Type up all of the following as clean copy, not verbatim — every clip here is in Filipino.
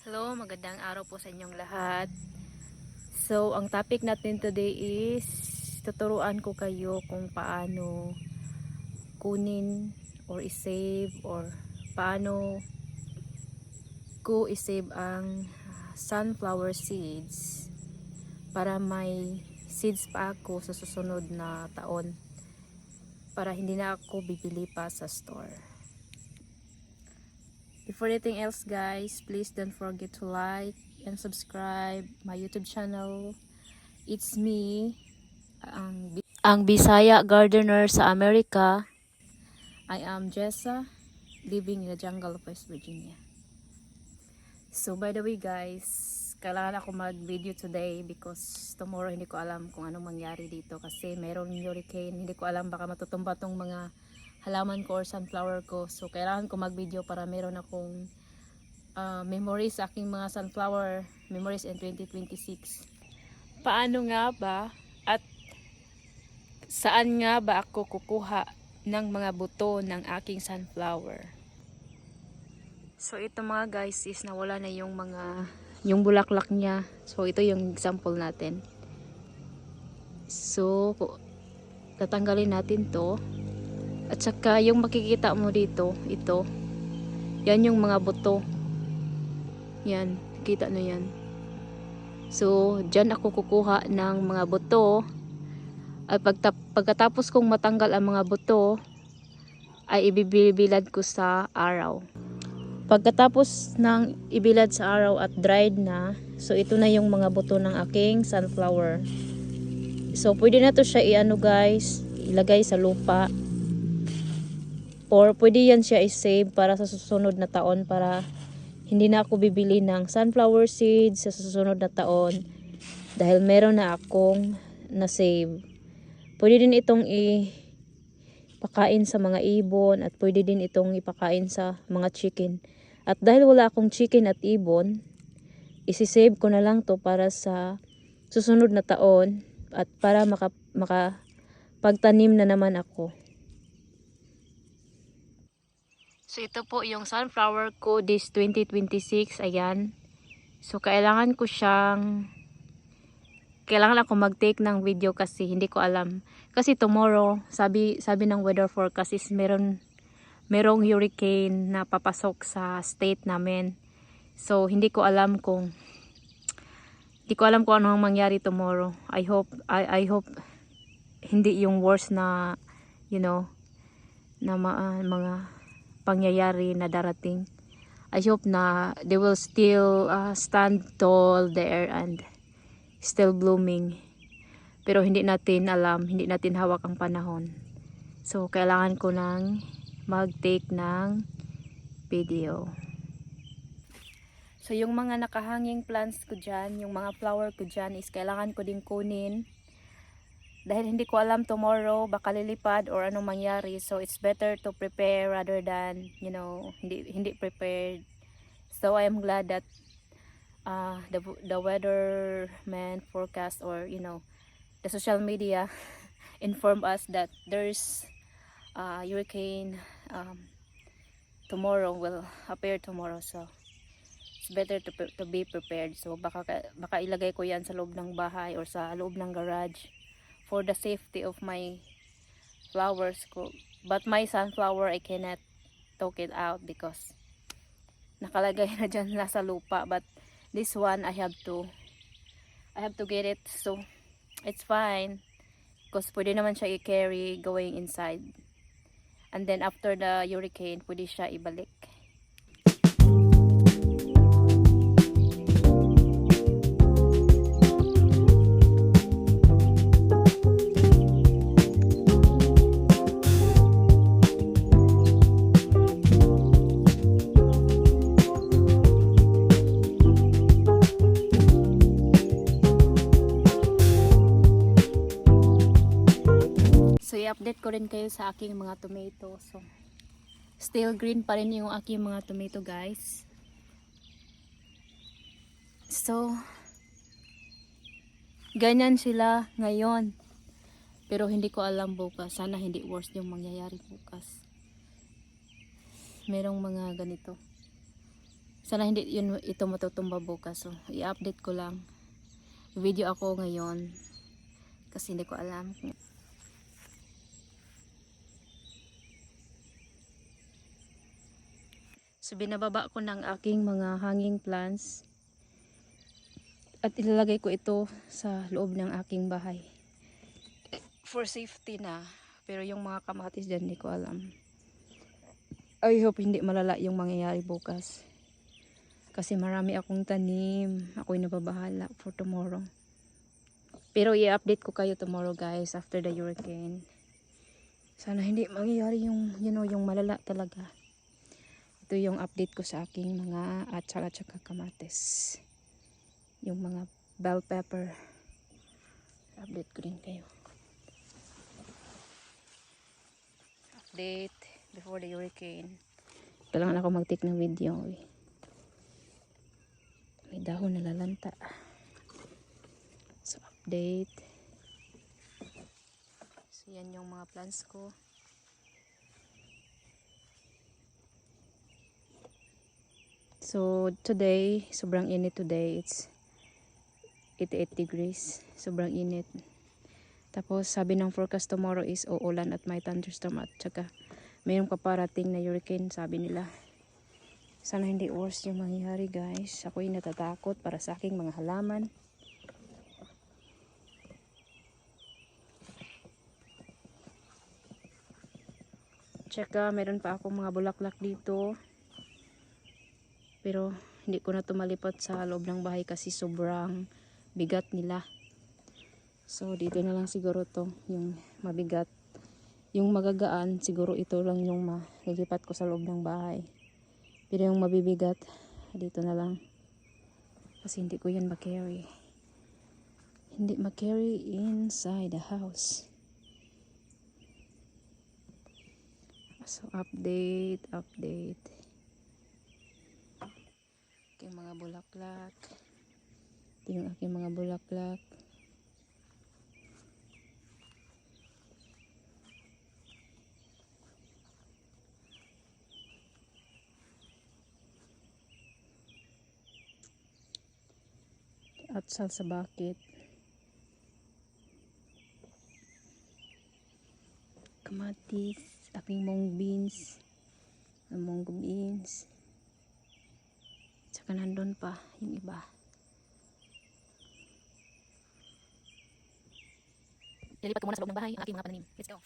Hello, magandang araw po sa inyong lahat. So, ang topic natin today is tuturuan ko kayo kung paano kunin or i-save or paano ko i-save ang sunflower seeds para may seeds pa ako sa susunod na taon para hindi na ako bibili pa sa store. Before anything else guys, please don't forget to like and subscribe my YouTube channel. It's me, ang Bisaya gardener sa Amerika. I am Jessa, living in the jungle of West Virginia. So by the way guys, kailangan ako mag-video today because tomorrow hindi ko alam kung anong mangyari dito kasi mayroong hurricane. Hindi ko alam, baka matutumba tong mga halaman ko or sunflower ko. So kailangan ko mag-video para meron akong memories sa aking mga sunflower memories in 2026. Paano nga ba at saan nga ba ako kukuha ng mga buto ng aking sunflower? So ito mga guys is nawala na yung bulaklak niya. So ito yung example natin. So tatanggalin natin to. At saka yung makikita mo dito, ito. Yan yung mga buto. Yan, kita nyo yan. So dyan ako kukuha ng mga buto. At pagkatapos kong matanggal ang mga buto, ay ibibilad ko sa araw. Pagkatapos ng ibilad sa araw at dried na, so ito na yung mga buto ng aking sunflower. So pwede na to siya guys, ilagay sa lupa. Or pwede yan siya i-save para sa susunod na taon para hindi na ako bibili ng sunflower seeds sa susunod na taon dahil meron na akong na-save. Pwede din itong ipakain sa mga ibon at pwede din itong ipakain sa mga chicken. At dahil wala akong chicken at ibon, isi-save ko na lang to para sa susunod na taon at para makapagtanim na naman ako. So ito po yung sunflower ko this 2026, ayan. So kailangan ako mag-take ng video kasi hindi ko alam. Kasi tomorrow, sabi ng weather forecast is merong hurricane na papasok sa state namin. So hindi ko alam kung ano ang mangyari tomorrow. I hope hindi yung worst na mga pangyayari na darating. I hope na they will still stand tall there and still blooming. Pero hindi natin alam, hindi natin hawak ang panahon. So kailangan ko nang mag-take ng video. So yung mga nakahanging plants ko dyan, yung mga flower ko dyan is kailangan ko din kunin. Dahil hindi ko alam tomorrow baka lilipad or anong mangyari, so it's better to prepare rather than hindi prepared. So I am glad that the weatherman forecast or the social media inform us that there's hurricane tomorrow, will appear tomorrow, so it's better to be prepared. So baka ilagay ko yan sa loob ng bahay or sa loob ng garage for the safety of my flowers ko. But my sunflower, I cannot take it out because nakalagay na dyan sa lupa. But this one, I have to get it. So it's fine because pwede naman siya i-carry going inside. And then after the hurricane, pwede siya ibalik. So i-update ko rin kayo sa aking mga tomato. So still green pa rin yung aking mga tomato guys. So ganyan sila ngayon. Pero hindi ko alam bukas. Sana hindi worse yung mangyayari bukas. Merong mga ganito. Sana hindi yun ito matutumba bukas. So, i-update ko lang. Video ako ngayon. Kasi hindi ko alam. So, binababa ko ng aking mga hanging plants. At ilalagay ko ito sa loob ng aking bahay. For safety na. Pero yung mga kamatis dyan, hindi ko alam. I hope hindi malala yung mangyayari bukas. Kasi marami akong tanim. Ako'y nababahala for tomorrow. Pero i-update ko kayo tomorrow guys after the hurricane. Sana hindi mangyayari yung, yung malala talaga. Ito yung update ko sa aking mga atsal at saka kamatis. Yung mga bell pepper. Update ko din kayo. Update before the hurricane. Kailangan ako mag-take ng video. May dahon na lalanta. So, update. So, yan yung mga plants ko. So, today, sobrang init today. It's 88 degrees. Sobrang init. Tapos, sabi ng forecast tomorrow is uulan at may thunderstorm at saka mayroong paparating na hurricane, sabi nila. Sana hindi worse yung mangyayari guys. Ako'y natatakot para sa aking mga halaman. Tsaka meron pa akong mga bulaklak dito. Pero hindi ko na ito malipat sa loob ng bahay kasi sobrang bigat nila. So dito na lang siguro to yung mabigat. Yung magagaan siguro ito lang yung malilipat ko sa loob ng bahay. Pero yung mabibigat dito na lang. Kasi hindi ko yan ma-carry. Hindi ma-carry inside the house. So update. Aking mga bulaklak. Ito yung aking mga bulaklak. Atsal sa bakit. Kamatis. Aking mung beans. Munggo beans. Tsaka nandun pa yung iba. Lilipat ko muna sa loob ng bahay ang aking mga pananim. Let's go.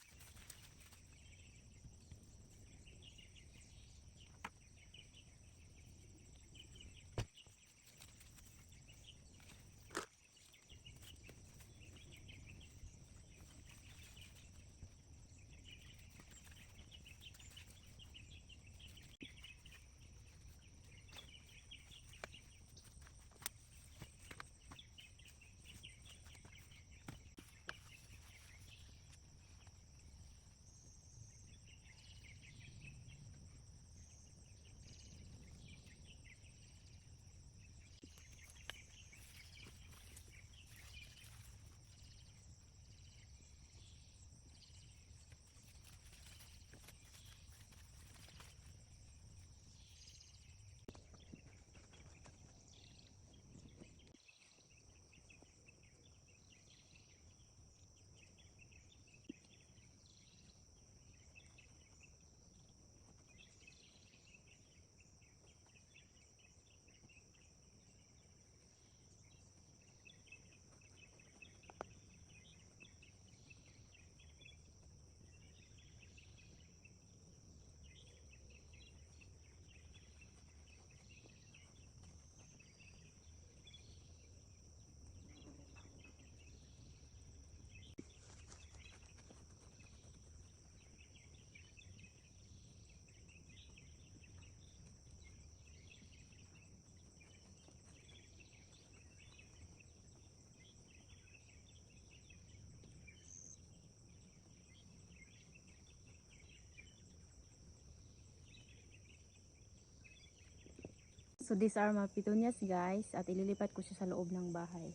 So these are my petunias guys at ililipat ko siya sa loob ng bahay.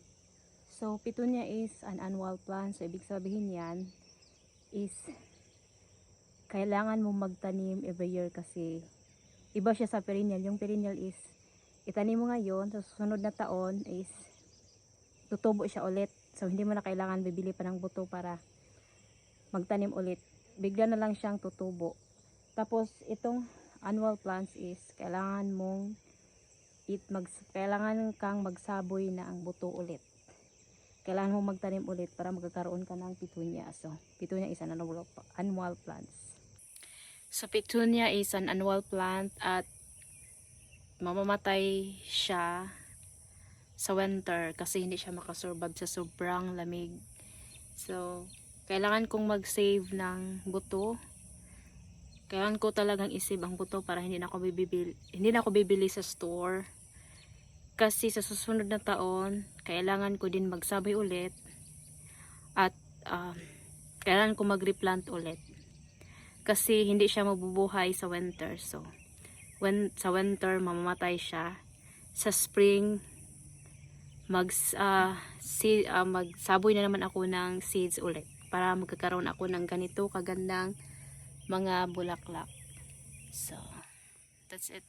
So petunia is an annual plant. So ibig sabihin yan is kailangan mo magtanim every year kasi iba siya sa perennial. Yung perennial is itanim mo ngayon, sa susunod na taon is tutubo siya ulit. So hindi mo na kailangan bibili pa ng buto para magtanim ulit. Bigla na lang siyang tutubo. Tapos itong annual plants is kailangan kang magsaboy na ang buto ulit. Kailangan mo magtanim ulit para magkakaroon ka ng petunia. So petunia is an annual plants. So petunia is an annual plant at mamamatay siya sa winter kasi hindi siya makasurvive sa sobrang lamig. So, kailangan kong mag-save ng buto. Kailangan ko talagang isave ang buto para hindi na ako bibili sa store. Kasi sa susunod na taon, kailangan ko din magsaboy ulit at kailangan ko mag-replant ulit. Kasi hindi siya mabubuhay sa winter. So, sa winter mamamatay siya. Sa spring magsaboy na naman ako ng seeds ulit para magkakaroon ako ng ganito kagandang mga bulaklak. So that's it.